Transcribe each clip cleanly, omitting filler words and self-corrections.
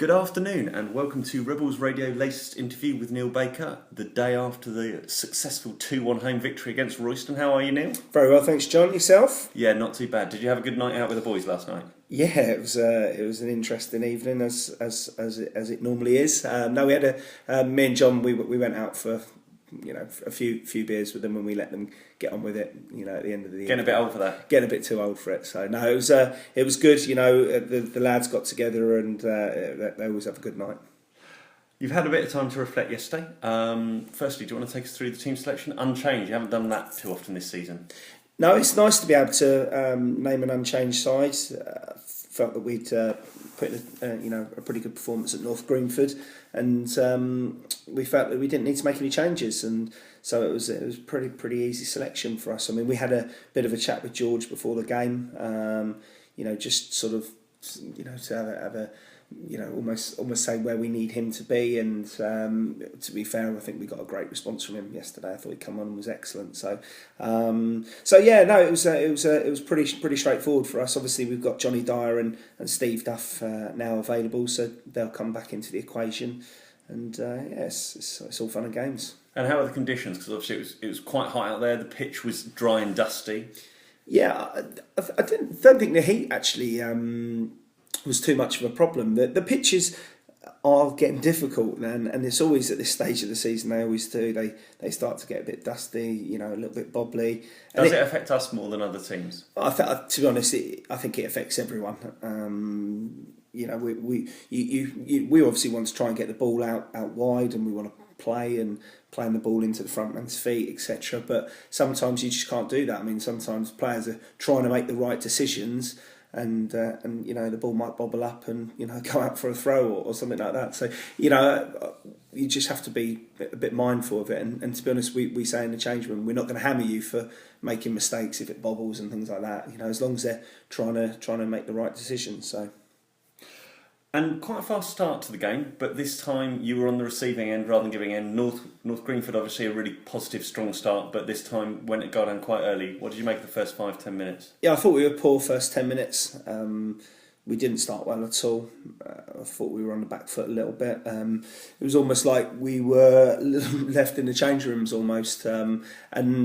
Good afternoon and welcome to Rebels Radio latest interview with Neil Baker, the day after the successful 2-1 home victory against Royston. How are you, Neil? Very well, thanks, John. Yourself? Yeah, not too bad. Did you have a good night out with the boys last night? Yeah, it was an interesting evening as it normally is. No, we had me and John. We went out for a few beers with them, and we let them get on with it. At the end of the Getting a bit old for that. Getting a bit too old for it. So no, it was good. The lads got together and they always have a good night. You've had a bit of time to reflect yesterday. Firstly, do you want to take us through the team selection? Unchanged. You haven't done that too often this season. No, it's nice to be able to name an unchanged side. Felt that we'd put a pretty good performance at North Greenford, and we felt that we didn't need to make any changes, and so it was pretty easy selection for us. I mean, we had a bit of a chat with George before the game, just sort of to have a almost say where we need him to be, and to be fair, I think we got a great response from him yesterday. I thought he'd come on and was excellent. So yeah, no, it was pretty straightforward for us. Obviously, we've got Johnny Dyer and Steve Duff now available, so they'll come back into the equation, and it's all fun and games. And how are the conditions? Because obviously it was quite hot out there. The pitch was dry and dusty. Yeah, I don't think the heat actually was too much of a problem. The pitches are getting difficult, and it's always at this stage of the season. They always do. They start to get a bit dusty, a little bit bobbly. Does it affect us more than other teams? To be honest, I think it affects everyone. We obviously want to try and get the ball out wide, and we want to playing the ball into the front man's feet, etc. But sometimes you just can't do that. I mean, sometimes players are trying to make the right decisions, and the ball might bobble up and go out for a throw or something like that. So you just have to be a bit mindful of it. And to be honest, we say in the change room, we're not going to hammer you for making mistakes if it bobbles and things like that. As long as they're trying to make the right decisions. So. And quite a fast start to the game, but this time you were on the receiving end rather than giving end. North Greenford, obviously a really positive, strong start, but this time when it got down quite early, what did you make of the first 5-10 minutes? Yeah, I thought we were poor first 10 minutes. We didn't start well at all. I thought we were on the back foot a little bit. It was almost like we were left in the change rooms almost, and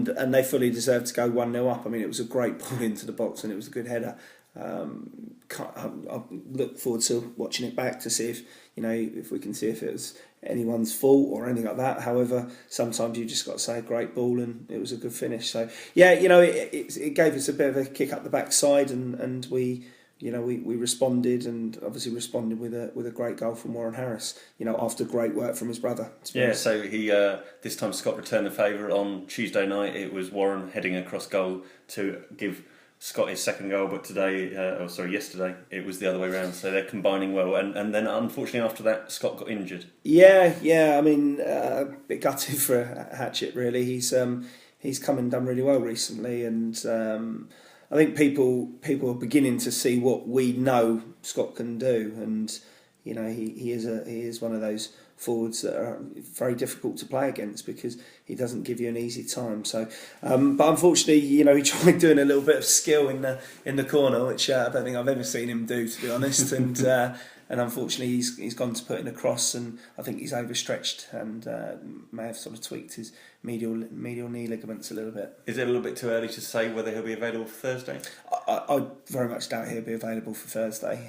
they fully deserved to go 1-0 up. I mean, it was a great ball into the box and it was a good header. I look forward to watching it back to see if we can see if it was anyone's fault or anything like that. However, sometimes you just got to say a great ball and it was a good finish. So yeah, it gave us a bit of a kick up the backside, and we responded, and obviously responded with a great goal from Warren Harris. After great work from his brother. Yeah, so he this time Scott returned the favour. On Tuesday night, it was Warren heading across goal to give Scott his second goal, but yesterday it was the other way around. So they're combining well, and then unfortunately after that Scott got injured. Yeah. I mean, a bit gutted for Hatchett really. He's come and done really well recently, and I think people are beginning to see what we know Scott can do, and he is one of those forwards that are very difficult to play against because he doesn't give you an easy time. So, but unfortunately, he tried doing a little bit of skill in the corner, which I don't think I've ever seen him do, to be honest. And unfortunately, he's gone to put in a cross, and I think he's overstretched and may have sort of tweaked his medial knee ligaments a little bit. Is it a little bit too early to say whether he'll be available for Thursday? I very much doubt he'll be available for Thursday.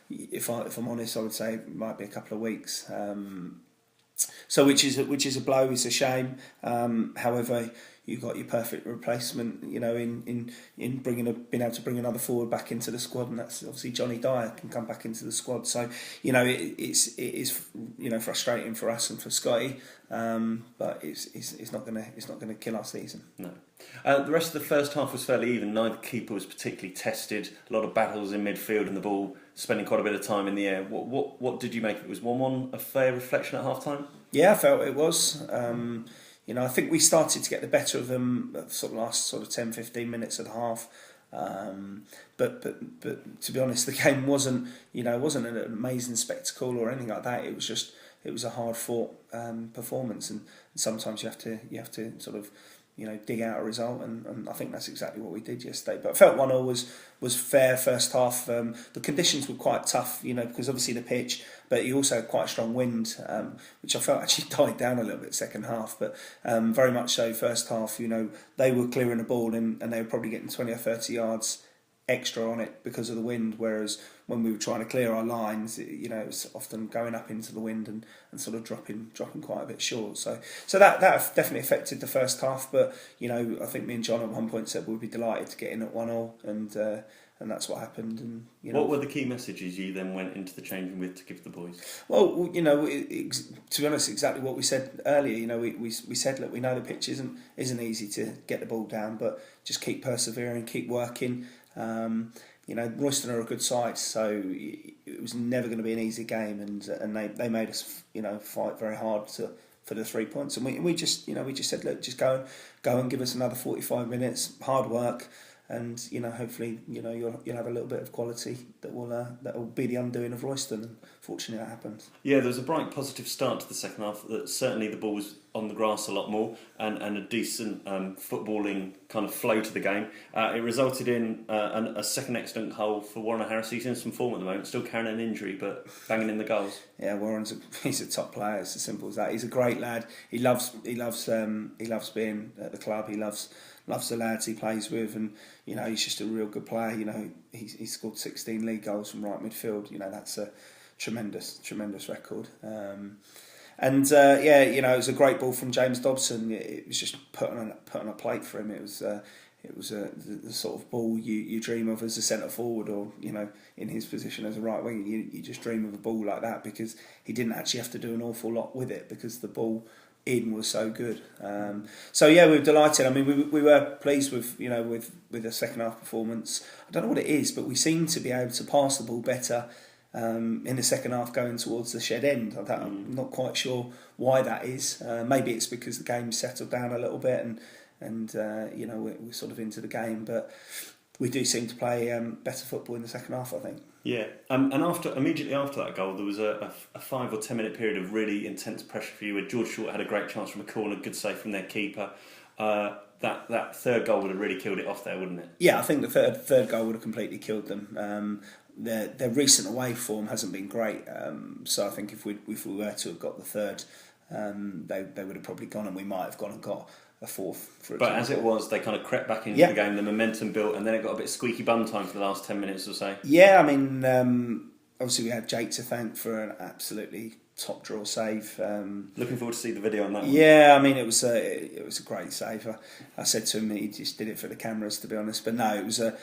If I'm honest, I would say it might be a couple of weeks. So which is a blow. It's a shame. However, you got your perfect replacement, in being able to bring another forward back into the squad, and that's obviously Johnny Dyer can come back into the squad. So it is frustrating for us and for Scotty, but it's not gonna kill our season. No. The rest of the first half was fairly even. Neither keeper was particularly tested. A lot of battles in midfield and the ball spending quite a bit of time in the air. What did you make of it? Was 1-1 a fair reflection at half time? Yeah, I felt it was. I think we started to get the better of them at the last 10-15 minutes of the half. But to be honest, the game wasn't an amazing spectacle or anything like that. It was a hard fought performance, and sometimes you have to sort of dig out a result, and I think that's exactly what we did yesterday. But I felt 1-1 was fair first half. The conditions were quite tough, because obviously the pitch, but you also had quite a strong wind, which I felt actually died down a little bit second half. But very much so first half, they were clearing the ball and they were probably getting 20 or 30 yards extra on it because of the wind, whereas when we were trying to clear our lines, it was often going up into the wind and sort of dropping quite a bit short. So that definitely affected the first half. But I think me and John at one point said we'd be delighted to get in at 1-1, and that's what happened. And what were the key messages you then went into the changing with to give the boys? Well, to be honest, exactly what we said earlier. We said, look, we know the pitch isn't easy to get the ball down, but just keep persevering, keep working. Royston are a good side, so it was never going to be an easy game, and they made us fight very hard for the 3 points, and we just said, look, just go and give us another 45 minutes, hard work, and hopefully you'll have a little bit of quality that will be the undoing of Royston. And fortunately that happened. Yeah, there was a bright positive start to the second half. That certainly the ball was on the grass a lot more, and a decent footballing kind of flow to the game. It resulted in a second excellent goal for Warren Harris. He's in some form at the moment, still carrying an injury, but banging in the goals. Yeah, he's a top player. It's as simple as that. He's a great lad. He loves being at the club. He loves the lads he plays with, and he's just a real good player. He scored 16 league goals from right midfield. That's a tremendous record. It was a great ball from James Dobson. It was just put on a plate for him. It was the sort of ball you dream of as a centre forward, or in his position as a right wing. You just dream of a ball like that, because he didn't actually have to do an awful lot with it, because the ball in was so good. We were delighted. I mean, we were pleased with the second half performance. I don't know what it is, but we seem to be able to pass the ball better in the second half going towards the shed end. I'm not quite sure why that is. Maybe it's because the game's settled down a little bit and we're sort of into the game, but we do seem to play better football in the second half, I think. Yeah, and immediately after that goal, there was a 5 or 10 minute period of really intense pressure for you, where George Short had a great chance from a corner, good save from their keeper. That third goal would have really killed it off there, wouldn't it? Yeah, I think the third goal would have completely killed them. Their recent away form hasn't been great, so I think if we were to have got the third, they would have probably gone, and we might have gone and got a fourth. But as it was, they kind of crept back into the game, the momentum built, and then it got a bit squeaky bum time for the last 10 minutes or so. Yeah, I mean, obviously we had Jake to thank for an absolutely top draw save. Looking forward to see the video on that one. Yeah, I mean, it was a great save. I said to him he just did it for the cameras, to be honest. But no, it was as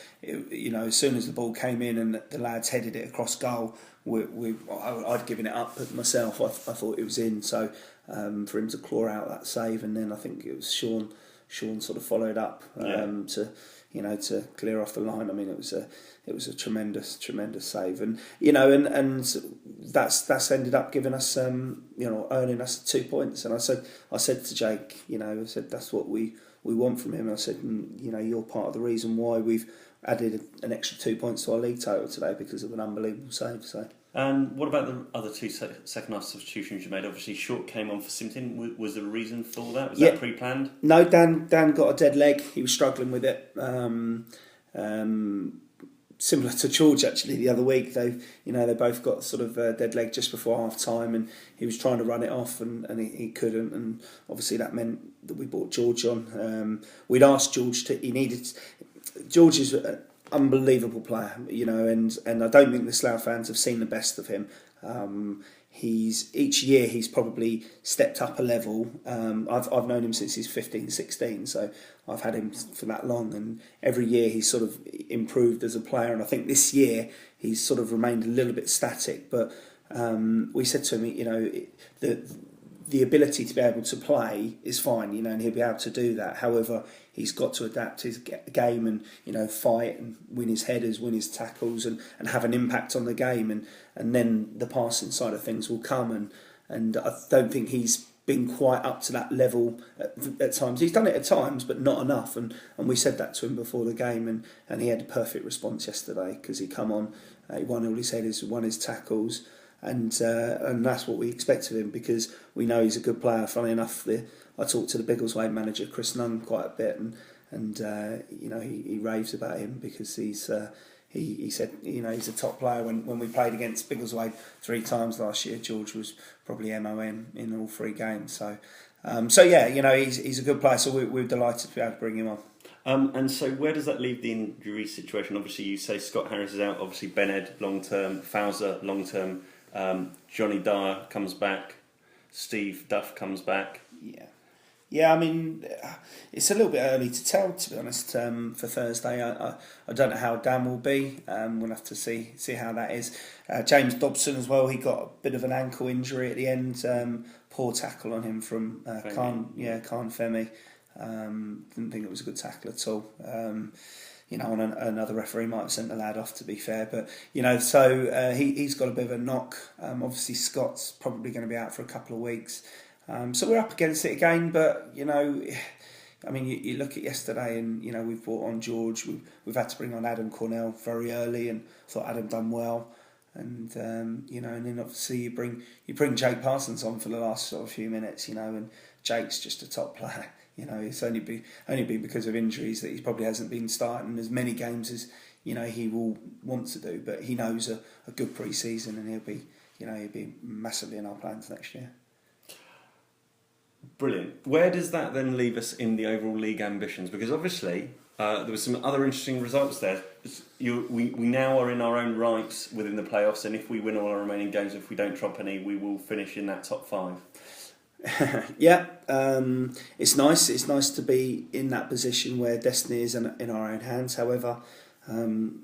soon as the ball came in and the lads headed it across goal, I'd given it up myself. I thought it was in. So for him to claw out that save, and then I think it was Sean sort of followed up to clear off the line. I mean, it was a tremendous save, and and that's ended up giving us earning us 2 points. And I said to Jake, I said that's what we want from him. And I said, you're part of the reason why we've added an extra 2 points to our league total today, because of an unbelievable save. So. And what about the other two second half substitutions you made? Obviously, Short came on for Simpson. Was there a reason for that? Was that pre-planned? No, Dan got a dead leg. He was struggling with it. Similar to George actually the other week. They both got sort of a dead leg just before half time, and he was trying to run it off and he couldn't, and obviously that meant that we brought George on. We'd asked George George is an unbelievable player, and I don't think the Slough fans have seen the best of him. Each year he's probably stepped up a level. I've known him since he's 15, 16, so I've had him for that long, and every year he's sort of improved as a player, and I think this year he's sort of remained a little bit static, but we said to him, the ability to be able to play is fine, and he'll be able to do that. However, he's got to adapt his game and fight and win his headers, win his tackles, and have an impact on the game, and then the passing side of things will come. And I don't think he's been quite up to that level at times. He's done it at times, but not enough. And we said that to him before the game, and he had a perfect response yesterday, because he come on, he won all his headers, won his tackles. and that's what we expect of him, because we know he's a good player. Funnily enough, I talked to the Biggleswade manager Chris Nunn quite a bit, and he raves about him, because he said he's a top player. When we played against Biggleswade 3 times last year, George was probably MOM in all 3 games. So he's a good player. So we're delighted to be able to bring him on. And so where does that leave the injury situation? Obviously, you say Scott Harris is out. Obviously, Ben Ed long term, Fowler long term, Johnny Dyer comes back, Steve Duff comes back. Yeah. I mean, it's a little bit early to tell, to be honest. For Thursday, I don't know how Dan will be. We'll have to see how that is. James Dobson as well. He got a bit of an ankle injury at the end. Poor tackle on him from Khan Femi. Didn't think it was a good tackle at all. Another referee might have sent the lad off, to be fair, but so he's got a bit of a knock. Obviously Scott's probably going to be out for a couple of weeks, so we're up against it again. But you look at yesterday, and we've brought on George. We've had to bring on Adam Cornell very early, and thought Adam done well. And and then obviously you bring Jake Parsons on for the last sort of few minutes, and Jake's just a top player. It's only been because of injuries that he probably hasn't been starting as many games as he will want to do. But he knows a good pre-season, and he'll be massively in our plans next year. Brilliant. Where does that then leave us in the overall league ambitions? Because obviously there were some other interesting results there. We now are in our own rights within the playoffs, and if we win all our remaining games, if we don't drop any, we will finish in that top 5. Yeah, it's nice. It's nice to be in that position where destiny is in our own hands. However, I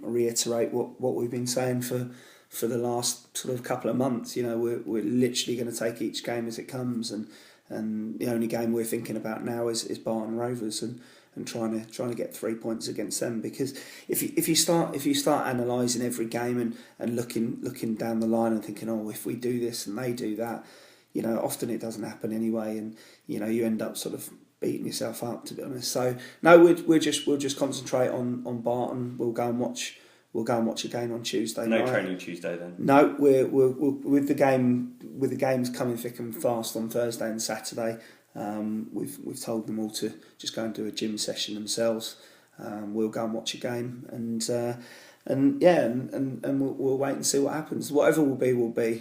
reiterate what we've been saying for the last sort of couple of months. We're literally going to take each game as it comes, and the only game we're thinking about now is Barton Rovers and trying to get 3 points against them. Because if you start analysing every game and looking down the line and thinking, oh, if we do this and they do that. Often it doesn't happen anyway, and you end up sort of beating yourself up, to be honest. So no, we'll just concentrate on Barton. We'll go and watch again on Tuesday. No training Tuesday then. No, we're with the games coming thick and fast on Thursday and Saturday. We've told them all to just go and do a gym session themselves. We'll go and watch a game, and we'll wait and see what happens. Whatever will be.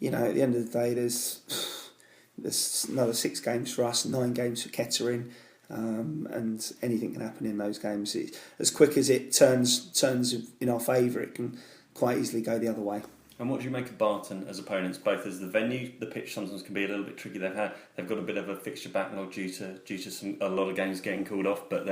At the end of the day, there's another 6 games for us, 9 games for Kettering, and anything can happen in those games. As quick as it turns in our favour, it can quite easily go the other way. And what do you make of Barton as opponents, both as the venue? The pitch sometimes can be a little bit tricky. They've got a bit of a fixture backlog due to a lot of games getting called off, but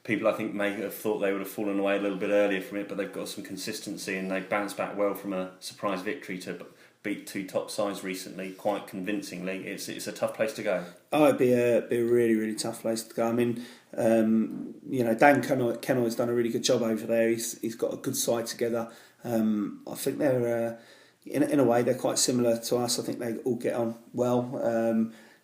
people I think may have thought they would have fallen away a little bit earlier from it, but they've got some consistency, and they bounced back well from a surprise victory to beat 2 top sides recently quite convincingly. It's a tough place to go. Oh, it'd be a really, really tough place to go. I mean, Dan Kennoy's done a really good job over there. He's got a good side together. I think they're in a way they're quite similar to us. I think they all get on well.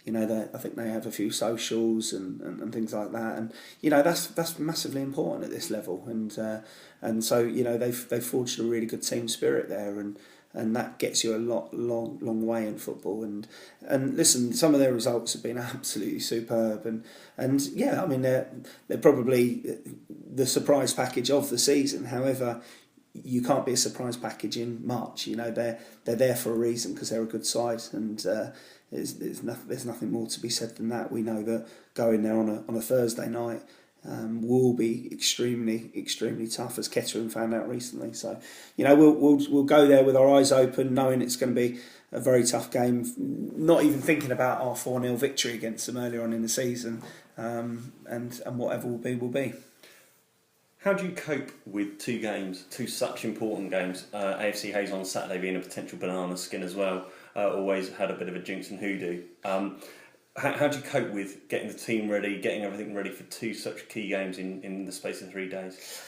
I think they have a few socials and things like that, and that's massively important at this level. And so they've forged a really good team spirit there, and that gets you a long way in football. And listen, some of their results have been absolutely superb, and yeah, I mean they're probably the surprise package of the season. However, you can't be a surprise package in March. They're there for a reason, because they're a good side, and there's nothing more to be said than that. We know that going there on a Thursday night will be extremely tough, as Kettering found out recently. So, we'll go there with our eyes open, knowing it's going to be a very tough game. Not even thinking about our 4-0 victory against them earlier on in the season, and whatever will be. How do you cope with 2 such important games? AFC Hayes on Saturday being a potential banana skin as well. Always had a bit of a jinx and hoodoo. How do you cope with getting the team ready, getting everything ready for 2 such key games in the space of 3 days?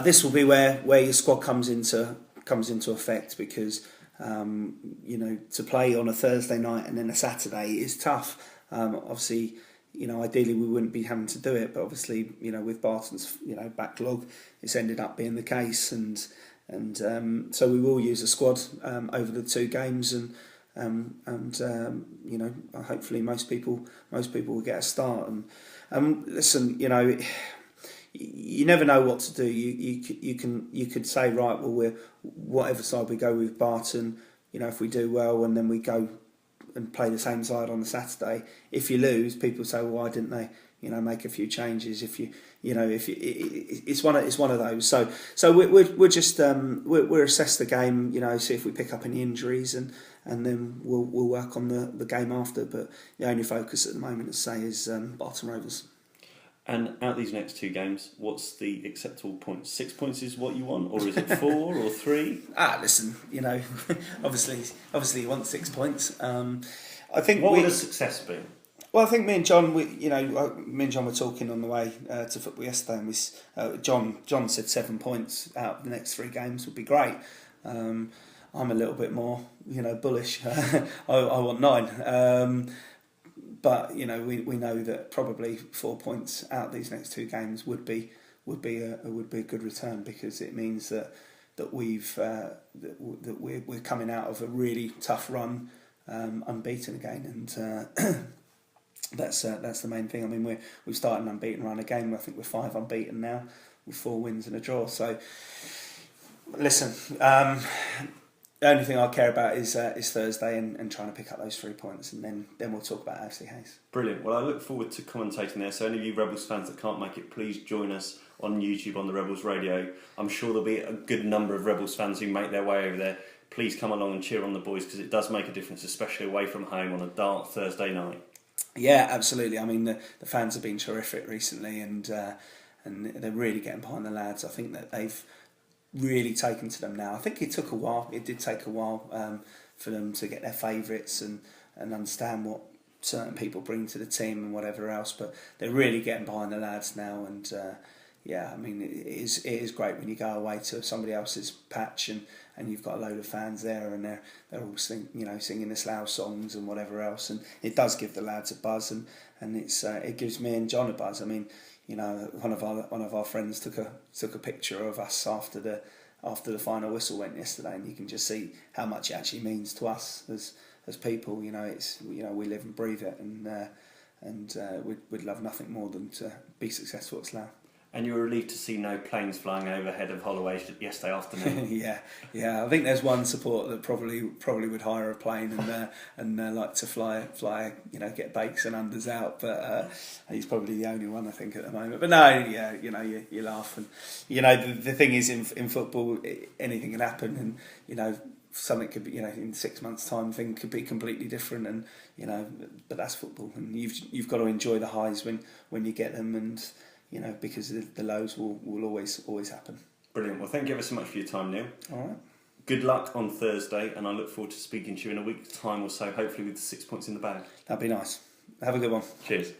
This will be where your squad comes into effect, because to play on a Thursday night and then a Saturday is tough. Obviously, ideally we wouldn't be having to do it, but obviously, with Barton's backlog, it's ended up being the case, and and so we will use a squad over the 2 games, and you know, hopefully most people will get a start. And listen, you know, you never know what to do. You could say, right, well, we're whatever side we go with Barton. You know, if we do well and then we go and play the same side on the Saturday, if you lose, people say, well, why didn't they, you know, make a few changes? If it's one of those. So we're just we'll assess the game, you know, see if we pick up any injuries, and then we'll work on the game after. But the only focus at the moment, to say, is Barton Rovers. And out these next 2 games, what's the acceptable points? 6 points is what you want, or is it 4 or 3? Listen, you know, obviously you want 6 points. I think what would a success be? Well, I think me and John, me and John were talking on the way to football yesterday, and John said 7 points out of the next 3 games would be great. I'm a little bit more, you know, bullish. I want 9. But you know, we know that probably 4 points out these next 2 games would be a good return, because it means that we're coming out of a really tough run, unbeaten again, and that's the main thing. I mean, we've started an unbeaten run again. I think we're 5 unbeaten now, with 4 wins and a draw. So listen. The only thing I care about is Thursday and trying to pick up those 3 points, and then we'll talk about AFC Hayes. Brilliant. Well, I look forward to commentating there. So any of you Rebels fans that can't make it, please join us on YouTube on the Rebels Radio. I'm sure there'll be a good number of Rebels fans who make their way over there. Please come along and cheer on the boys, because it does make a difference, especially away from home on a dark Thursday night. Yeah, absolutely. I mean, the fans have been terrific recently, and they're really getting behind the lads. I think that they've really taken to them now. I think it took a while. It did take a while for them to get their favourites and understand what certain people bring to the team and whatever else. But they're really getting behind the lads now, and I mean, it is great when you go away to somebody else's patch and you've got a load of fans there, and they're all singing the Slough songs and whatever else, and it does give the lads a buzz, and it gives me and John a buzz. I mean, you know, one of our friends took a picture of us after the final whistle went yesterday, and you can just see how much it actually means to us as people. You know, it's, you know, we live and breathe it, and we'd love nothing more than to be successful at Slough. And you were relieved to see no planes flying overhead of Holloway yesterday afternoon. yeah. I think there's one supporter that probably would hire a plane and like to fly, you know, get bakes and unders out. But he's probably the only one, I think, at the moment. But no, yeah, you know, you laugh, and you know, the thing is, in football, anything can happen, and you know, something could be, you know, in 6 months' time, thing could be completely different, and you know, but that's football, and you've got to enjoy the highs when you get them, and you know, because the lows will always happen. Brilliant. Well, thank you ever so much for your time, Neil. All right. Good luck on Thursday, and I look forward to speaking to you in a week's time or so, hopefully with the 6 points in the bag. That'd be nice. Have a good one. Cheers.